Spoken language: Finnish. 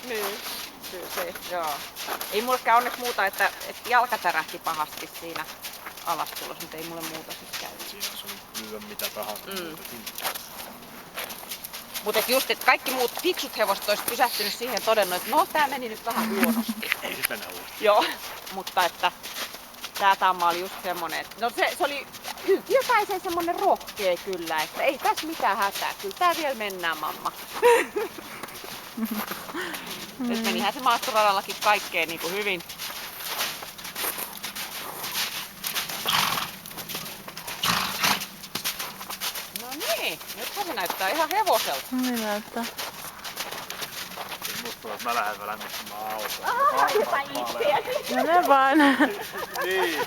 Niin, kyllä se, joo. Ei mullekään onneksi muuta, että jalka tärähti pahasti siinä alastulossa, mutta ei mulle muuta sit käynyt. Siinä olisi ollut lyödä mitä tahansa muutakin. Mutta just, että kaikki muut fiksut hevoset olisi pysähtynyt siihen ja todennut, että no tää meni nyt vähän huonosti. Ei se mennä uudestaan. Joo, mutta että tää tamma oli just semmonen, että no se oli yltiöpäisen semmonen rohkea kyllä, että ei tässä mitään hätää, kyllä tää vielä mennään mamma. Nyt menihän se maastoradallakin kaikkeen niin kuin hyvin. No niin, nythän se näyttää ihan hevoselta. Niin näyttää. Musta tuntuu, että mä lähden lämmittämään autoa. Jopa itseäsi. No ne vaan. Niin.